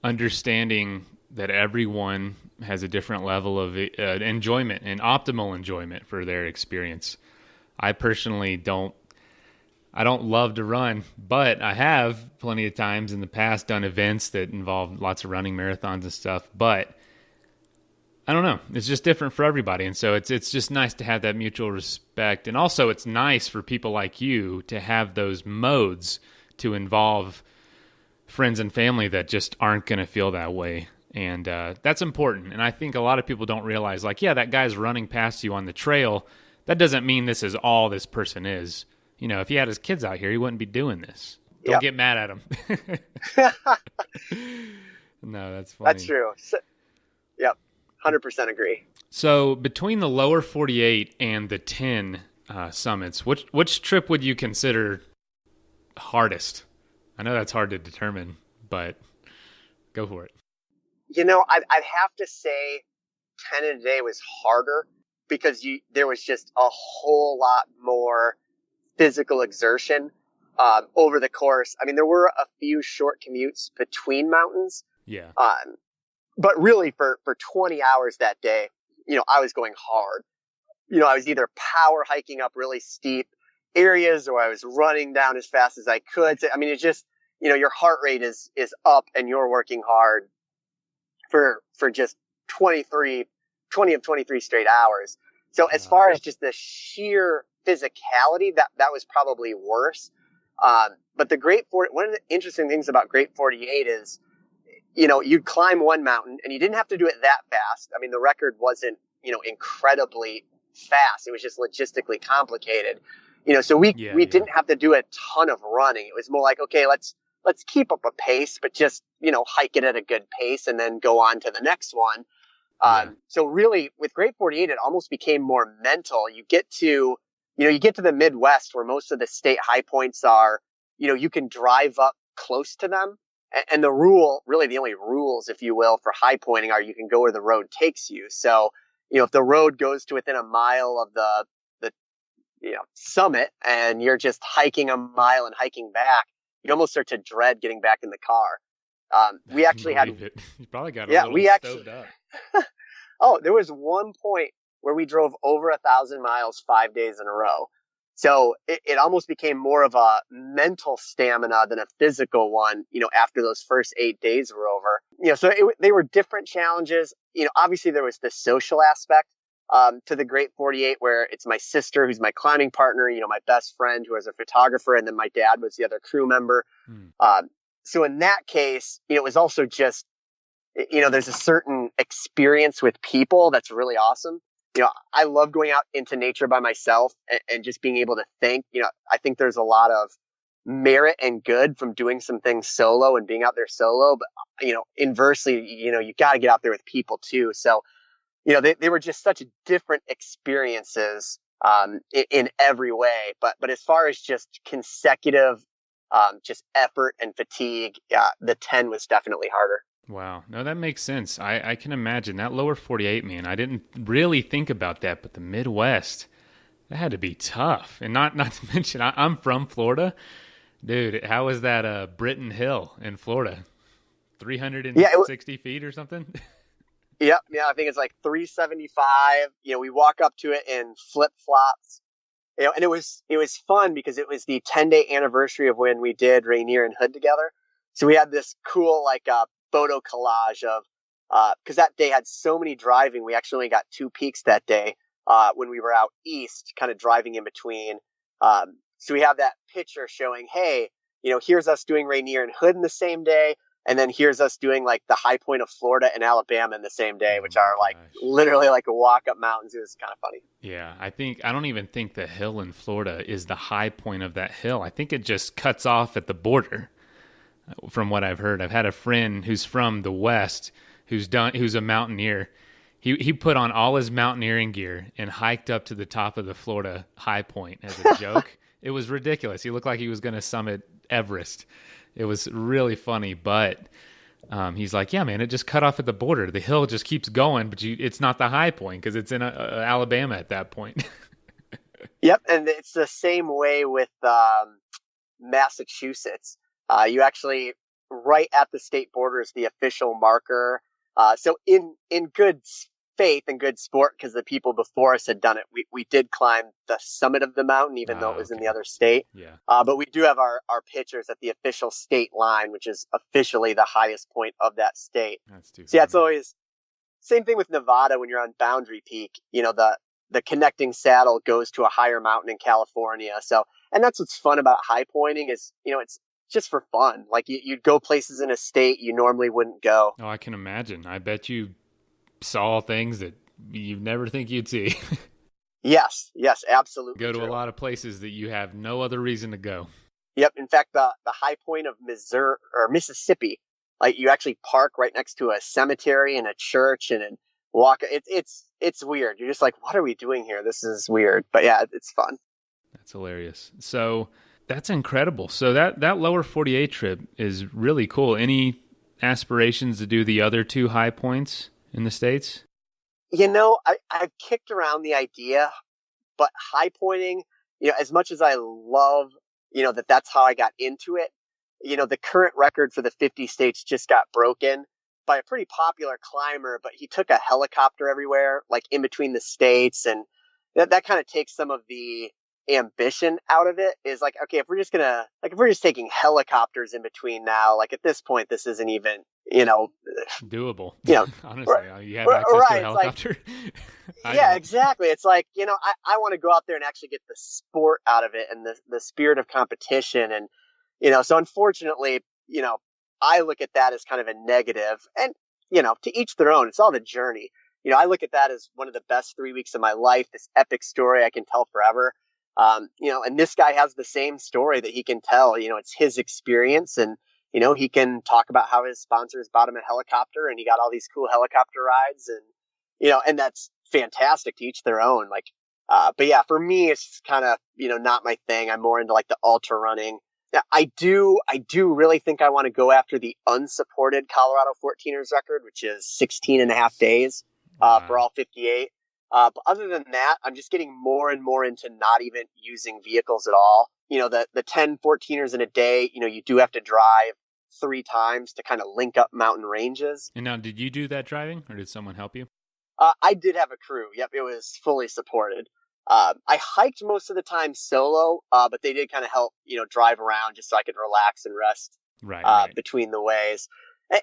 understanding that everyone has a different level of enjoyment and optimal enjoyment for their experience. I personally don't love to run, but I have plenty of times in the past done events that involve lots of running marathons and stuff, but I don't know. It's just different for everybody. And so it's just nice to have that mutual respect. And also it's nice for people like you to have those modes to involve friends and family that just aren't going to feel that way. And that's important. And I think a lot of people don't realize, like, yeah, that guy's running past you on the trail. That doesn't mean this is all this person is. If he had his kids out here, he wouldn't be doing this. Don't get mad at him. No, that's funny. That's true. Yep. 100% agree. So between the lower 48 and the 10 summits, which trip would you consider hardest? I know that's hard to determine, but go for it. I'd have to say 10 a day was harder because there was just a whole lot more physical exertion over the course. I mean, there were a few short commutes between mountains. Yeah. But really for 20 hours that day, I was going hard. I was either power hiking up really steep areas or I was running down as fast as I could. I mean, it's just, your heart rate is up and you're working hard for just 20 of 23 straight hours. So as far as just the sheer physicality, that was probably worse. But one of the interesting things about Great 48 is, you'd climb one mountain and you didn't have to do it that fast. I mean, the record wasn't, incredibly fast. It was just logistically complicated. So we didn't have to do a ton of running. It was more like, okay, let's keep up a pace, but just, hike it at a good pace and then go on to the next one. So really with Great 48, it almost became more mental. You get to the Midwest where most of the state high points are, you can drive up close to them. And the only rules, if you will, for high pointing are you can go where the road takes you. So, if the road goes to within a mile of the summit and you're just hiking a mile and hiking back, you almost start to dread getting back in the car. We actually had, you probably got a little stoved up. Oh, there was one point where we drove over 1,000 miles 5 days in a row. So it almost became more of a mental stamina than a physical one, after those first 8 days were over. So they were different challenges. Obviously there was the social aspect to the Great 48, where it's my sister, who's my climbing partner, my best friend who was a photographer, and then my dad was the other crew member. So in that case, it was also just, there's a certain experience with people that's really awesome. I love going out into nature by myself and just being able to think. I think there's a lot of merit and good from doing some things solo and being out there solo. But, inversely, you got to get out there with people too. So, they were just such different experiences in every way. But as far as just consecutive just effort and fatigue, the 10 was definitely harder. Wow. No, that makes sense. I can imagine that lower 48, man. I didn't really think about that, but the Midwest, that had to be tough. And not to mention, I'm from Florida. Dude, how was that Britton Hill in Florida? 360 feet or something? Yep. Yeah, I think it's like 375. We walk up to it in flip-flops. And it was fun because it was the 10-day anniversary of when we did Rainier and Hood together. So we had this cool photo collage of, because that day had so many driving, we actually only got 2 peaks that day when we were out east, kind of driving in between. So we have that picture showing, hey, here's us doing Rainier and Hood in the same day, and then here's us doing the high point of Florida and Alabama in the same day, which are literally a walk up mountains. It was kind of funny. Yeah, I don't even think the hill in Florida is the high point of that hill. I think it just cuts off at the border. From what I've heard, I've had a friend who's from the West who's a mountaineer. He put on all his mountaineering gear and hiked up to the top of the Florida high point as a joke. It was ridiculous. He looked like he was going to summit Everest. It was really funny, but he's like, yeah, man, it just cut off at the border. The hill just keeps going, but it's not the high point because it's in Alabama at that point. Yep, and it's the same way with Massachusetts. You actually, right at the state border is the official marker. So in good faith and good sport, because the people before us had done it, we did climb the summit of the mountain, even though it was in the other state. Yeah. But we do have our pictures at the official state line, which is officially the highest point of that state. That's too funny. So yeah, it's always same thing with Nevada when you're on Boundary Peak. The connecting saddle goes to a higher mountain in California. So, and that's what's fun about high pointing is, it's just for fun. You'd go places in a state you normally wouldn't go. Oh, I can imagine. I bet you saw things that you'd never think you'd see. Yes, absolutely. Go to true. A lot of places that you have no other reason to go. Yep. In fact, the high point of Missouri or Mississippi, you actually park right next to a cemetery and a church and walk. It's weird. You're just like, what are we doing here? This is weird. But yeah, it's fun. That's hilarious. So that's incredible. So that lower 48 trip is really cool. Any aspirations to do the other 2 high points in the States? I've kicked around the idea, but high pointing, as much as I love, that's how I got into it. The current record for the 50 states just got broken by a pretty popular climber, but he took a helicopter everywhere, in between the states. And that kind of takes some of the ambition out of it. Is okay, if we're just taking helicopters in between now, at this point, this isn't even, doable. Honestly, you have access to a helicopter. Yeah, exactly. It's I want to go out there and actually get the sport out of it and the spirit of competition. And, so unfortunately, I look at that as kind of a negative, and, to each their own. It's all the journey. I look at that as one of the best 3 weeks of my life, this epic story I can tell forever. And this guy has the same story that he can tell. It's his experience, and he can talk about how his sponsors bought him a helicopter and he got all these cool helicopter rides, and and that's fantastic, to each their own. But yeah, for me, it's kind of not my thing. I'm more into the ultra running. Now, I do really think I want to go after the unsupported Colorado 14ers record, which is 16 and a half days for all 58. But other than that, I'm just getting more and more into not even using vehicles at all. The 10 14ers in a day, you do have to drive 3 times to kind of link up mountain ranges. And now, did you do that driving, or did someone help you? I did have a crew. Yep, it was fully supported. I hiked most of the time solo, but they did kind of help, drive around just so I could relax and rest Right. between the ways.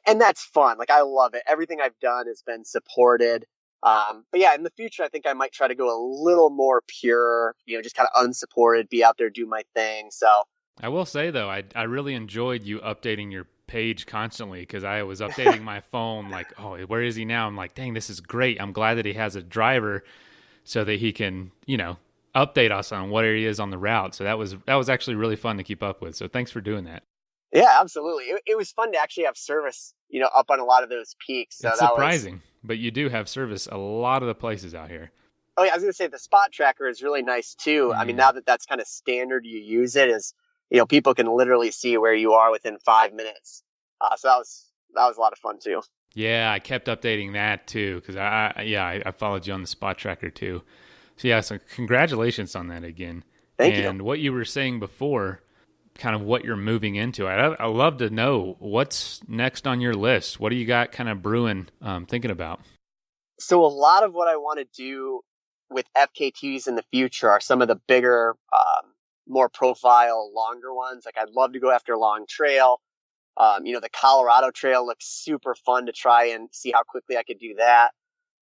And that's fun. Like, I love it. Everything I've done has been supported. But yeah, in the future, I think I might try to go a little more pure, just kind of unsupported, be out there, do my thing. So I will say, though, I really enjoyed you updating your page constantly, because I was updating my phone like, oh, where is he now? I'm like, dang, this is great. I'm glad that he has a driver so that he can, update us on where he is on the route. So that was actually really fun to keep up with. So thanks for doing that. yeah, absolutely. It was fun to actually have service, up on a lot of those peaks. So It's that was, surprising, but you do have service a lot of the places out here. oh yeah, I was going to say the spot tracker is really nice too. I mean, now that that's kind of standard, you use it as, people can literally see where you are within 5 minutes. So that was a lot of fun too. Yeah, I kept updating that too, because I followed you on the spot tracker too. So yeah, so congratulations on that again. Thank you. And what you were saying before, kind of what you're moving into, I love to know what's next on your list. What do you got kind of brewing, thinking about? So a lot of what I want to do with FKTs in the future are some of the bigger, more profile, longer ones. Like, I'd love to go after long trail. The Colorado Trail looks super fun to try and see how quickly I could do that.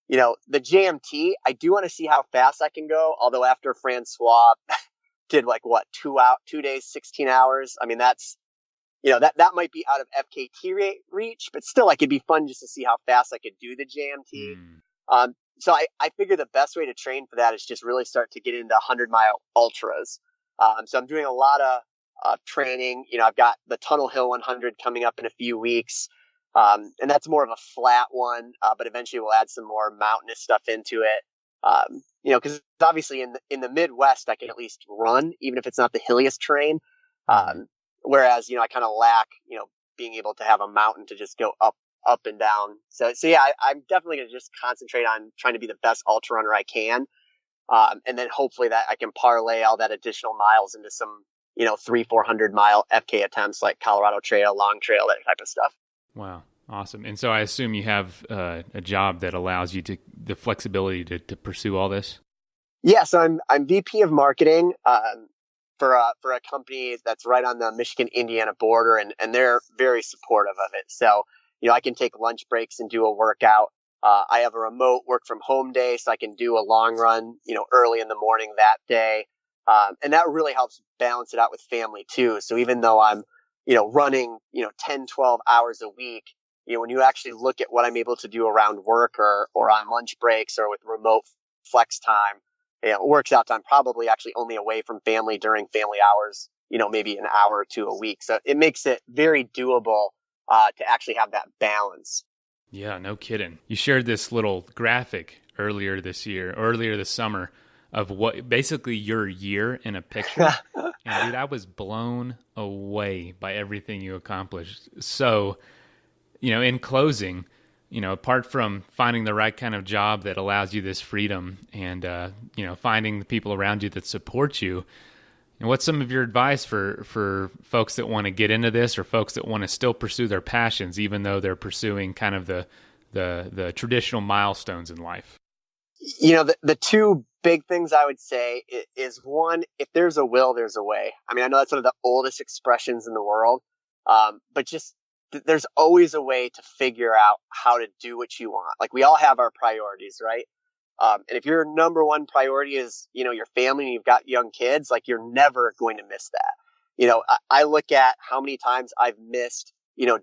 The JMT, I do want to see how fast I can go. Although after Francois did 2 days, 16 hours. I mean, that's, that might be out of FKT reach, but still, like, it'd be fun just to see how fast I could do the JMT. So I figure the best way to train for that is just really start to get into 100-mile ultras. So I'm doing a lot of training. I've got the Tunnel Hill 100 coming up in a few weeks. And that's more of a flat one, but eventually we'll add some more mountainous stuff into it. Because obviously in the Midwest, I can at least run, even if it's not the hilliest terrain. Whereas, I kind of lack, being able to have a mountain to just go up and down. So yeah, I'm definitely going to just concentrate on trying to be the best ultra runner I can. And then hopefully that I can parlay all that additional miles into some, 300-400 mile FK attempts like Colorado Trail, Long Trail, that type of stuff. Wow. Awesome. And so I assume you have a job that allows you the flexibility to pursue all this? Yeah. So I'm VP of marketing, for a company that's right on the Michigan-Indiana border, and they're very supportive of it. So, I can take lunch breaks and do a workout. I have a remote work from home day, so I can do a long run, early in the morning that day. And that really helps balance it out with family too. So even though I'm, running, 10, 12 hours a week, when you actually look at what I'm able to do around work or on lunch breaks or with remote flex time, it works out to I'm probably actually only away from family during family hours, maybe an hour or two a week. So it makes it very doable to actually have that balance. Yeah, no kidding. You shared this little graphic earlier this summer of what basically your year in a picture. And dude, I was blown away by everything you accomplished. So, in closing, apart from finding the right kind of job that allows you this freedom and, finding the people around you that support you, and what's some of your advice for folks that want to get into this or folks that want to still pursue their passions, even though they're pursuing kind of the traditional milestones in life? The two big things I would say is one, if there's a will, there's a way. I mean, I know that's one of the oldest expressions in the world, but just there's always a way to figure out how to do what you want. Like, we all have our priorities, right? And if your number one priority is, your family and you've got young kids, like, you're never going to miss that. I look at how many times I've missed,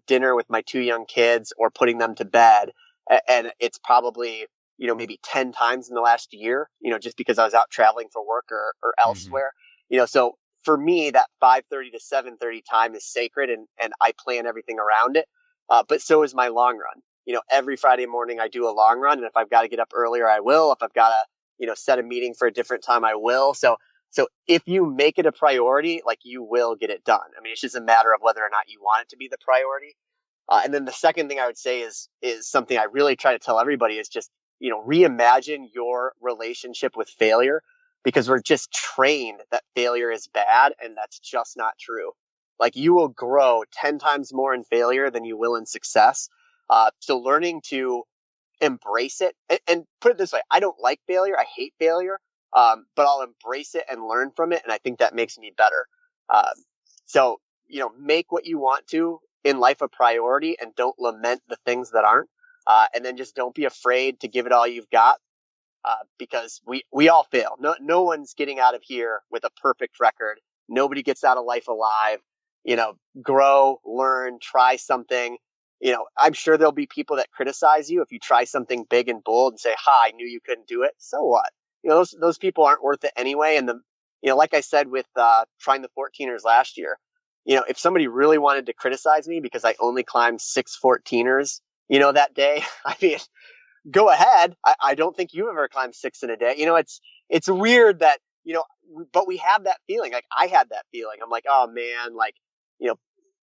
dinner with my two young kids or putting them to bed. And it's probably, maybe 10 times in the last year, just because I was out traveling for work or elsewhere, so for me, that 5:30 to 7:30 time is sacred, and I plan everything around it. But so is my long run. Every Friday morning I do a long run, and if I've got to get up earlier, I will. If I've got to, set a meeting for a different time, I will. So if you make it a priority, like, you will get it done. I mean, it's just a matter of whether or not you want it to be the priority. And then the second thing I would say is something I really try to tell everybody is just, reimagine your relationship with failure, because we're just trained that failure is bad, and that's just not true. Like, you will grow 10 times more in failure than you will in success. So learning to embrace it and put it this way, I don't like failure. I hate failure. but I'll embrace it and learn from it. And I think that makes me better. So, make what you want to in life a priority and don't lament the things that aren't. And then just don't be afraid to give it all you've got, because we all fail. No one's getting out of here with a perfect record. Nobody gets out of life alive. Grow, learn, try something. I'm sure there'll be people that criticize you if you try something big and bold and say, "Ha, I knew you couldn't do it." So what? Those people aren't worth it anyway. And like I said with trying the 14ers last year, if somebody really wanted to criticize me because I only climbed 6 14ers, that day, I mean, go ahead. I don't think you've ever climbed 6 in a day. It's weird that, but we have that feeling. Like I had that feeling. I'm like, oh man, like,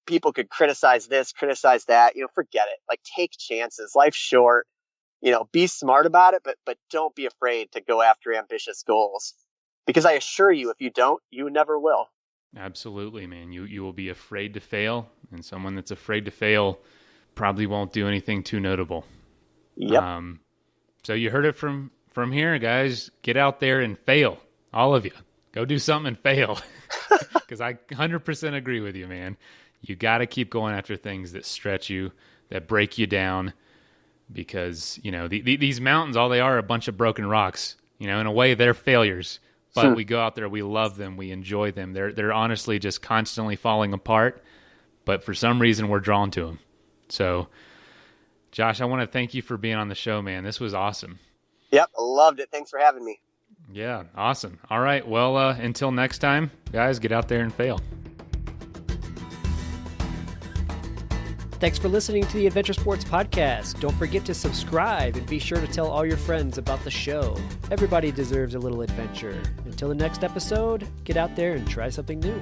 people could criticize this, criticize that, forget it. Like take chances. Life's short, be smart about it, but don't be afraid to go after ambitious goals, because I assure you, if you don't, you never will. Absolutely, man. You will be afraid to fail, and someone that's afraid to fail probably won't do anything too notable. Yep. So you heard it from here, guys. Get out there and fail. All of you. Go do something and fail. Because I 100% agree with you, man. You got to keep going after things that stretch you, that break you down, because, these mountains, all they are a bunch of broken rocks. In a way, they're failures. But we go out there, we love them, we enjoy them. They're honestly just constantly falling apart, but for some reason we're drawn to them. So, Josh, I want to thank you for being on the show, man. This was awesome. Yep, I loved it. Thanks for having me. Yeah, awesome. All right, well, until next time, guys, get out there and fail. Thanks for listening to the Adventure Sports Podcast. Don't forget to subscribe and be sure to tell all your friends about the show. Everybody deserves a little adventure. Until the next episode, get out there and try something new.